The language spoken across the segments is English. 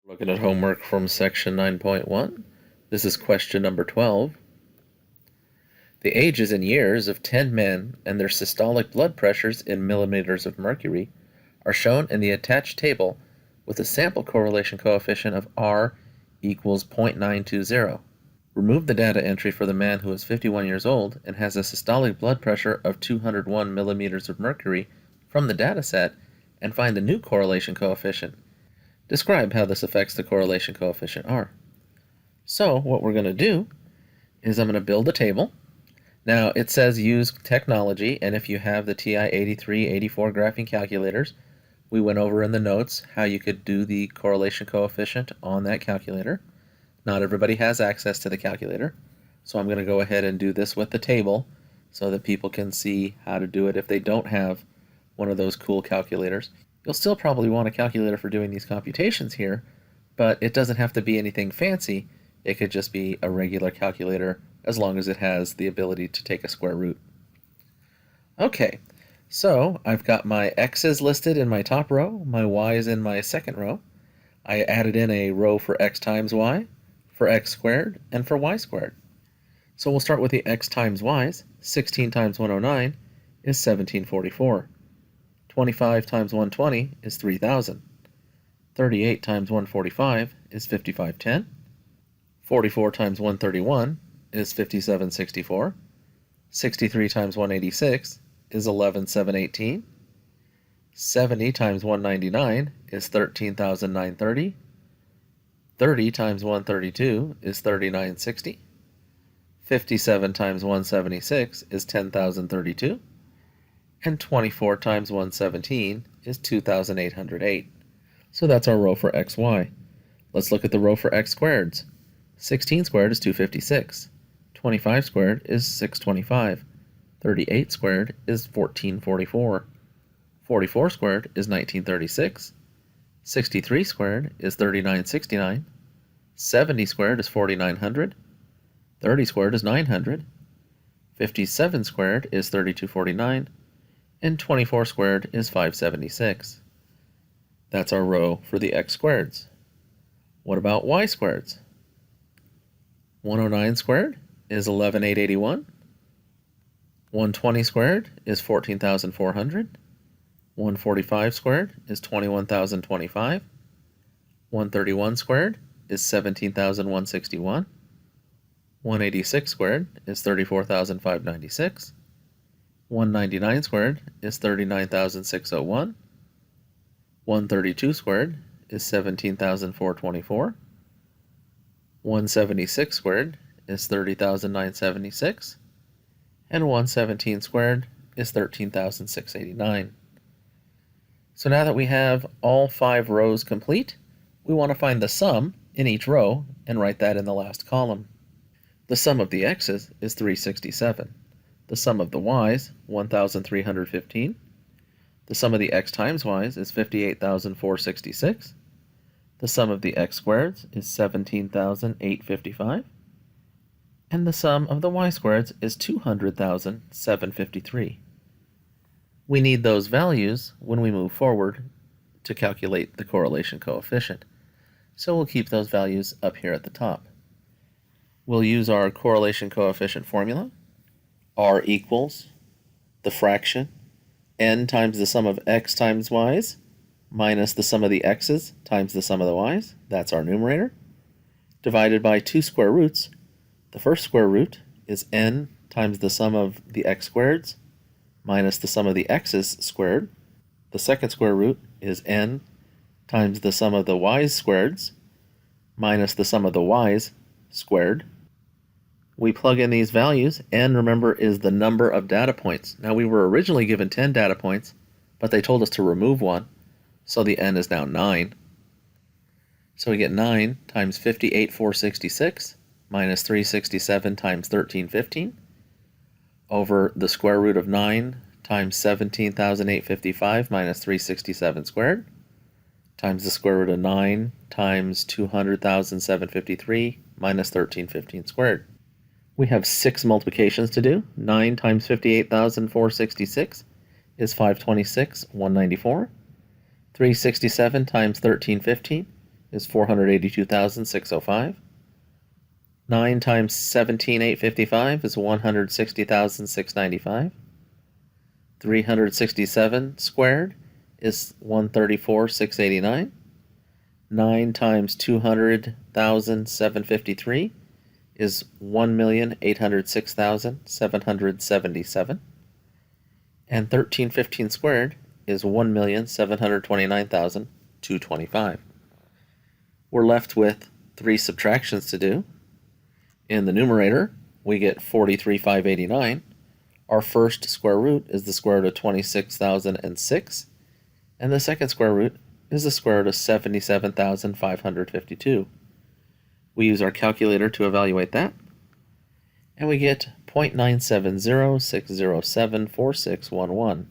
Looking at homework from section 9.1. This is question number 12. The ages and years of 10 men and their systolic blood pressures in millimeters of mercury are shown in the attached table with a sample correlation coefficient of R equals 0.920. Remove the data entry for the man who is 51 years old and has a systolic blood pressure of 201 millimeters of mercury from the data set and find the new correlation coefficient. Describe how this affects the correlation coefficient R. So what we're going to do is I'm going to build a table. Now it says use technology, and if you have the TI-83, 84 graphing calculators, we went over in the notes how you could do the correlation coefficient on that calculator. Not everybody has access to the calculator, so I'm going to go ahead and do this with the table so that people can see how to do it if they don't have one of those cool calculators. You'll still probably want a calculator for doing these computations here, but it doesn't have to be anything fancy. It could just be a regular calculator as long as it has the ability to take a square root. Okay, so I've got my x's listed in my top row, my y's in my second row. I added in a row for x times y, for x squared, and for y squared. So we'll start with the x times y's. 16 times 109 is 1744. 25 times 120 is 3,000. 38 times 145 is 5510. 44 times 131 is 5764. 63 times 186 is 11718. 70 times 199 is 13,930. 30 times 132 is 3960. 57 times 176 is 10,032. And 24 times 117 is 2,808. So that's our row for xy. Let's look at the row for x squareds. 16 squared is 256. 25 squared is 625. 38 squared is 1444. 44 squared is 1936. 63 squared is 3969. 70 squared is 4900. 30 squared is 900. 57 squared is 3249. And 24 squared is 576. That's our row for the x squareds. What about y squareds? 109 squared is 11,881. 120 squared is 14,400. 145 squared is 21,025. 131 squared is 17,161. 186 squared is 34,596. 199 squared is 39,601. 132 squared is 17,424. 176 squared is 30,976. And 117 squared is 13,689. So now that we have all 5 rows complete, we want to find the sum in each row and write that in the last column. The sum of the x's is 367. The sum of the y's, 1,315. The sum of the x times y's is 58,466. The sum of the x squareds is 17,855. And the sum of the y squareds is 200,753. We need those values when we move forward to calculate the correlation coefficient. So we'll keep those values up here at the top. We'll use our correlation coefficient formula. R equals the fraction n times the sum of x times y's minus the sum of the x's times the sum of the y's. That's our numerator. Divided by 2 square roots. The first square root is n times the sum of the x squareds minus the sum of the x's squared. The second square root is n times the sum of the y's squareds minus the sum of the y's squared. We plug in these values. N, remember, is the number of data points. Now, we were originally given 10 data points, but they told us to remove one, so the n is now 9. So we get 9 times 58,466 minus 367 times 1315 over the square root of 9 times 17,855 minus 367 squared times the square root of 9 times 200,753 minus 1315 squared. We have 6 multiplications to do. 9 times 58,466 is 526,194. 367 times 1315 is 482,605. 9 times 17,855 is 160,695. 367 squared is 134,689. 9 times 200,753 is 1,806,777. And 1315 squared is 1,729,225. We're left with 3 subtractions to do. In the numerator, we get 43,589. Our first square root is the square root of 26,006, and the second square root is the square root of 77,552. We use our calculator to evaluate that, and we get 0.970,607,4611.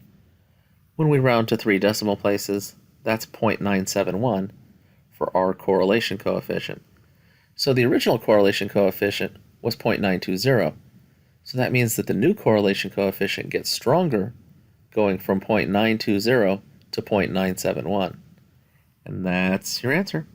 When we round to 3 decimal places, that's 0.971 for our correlation coefficient. So the original correlation coefficient was 0.920. So that means that the new correlation coefficient gets stronger, going from 0.920 to 0.971. And that's your answer.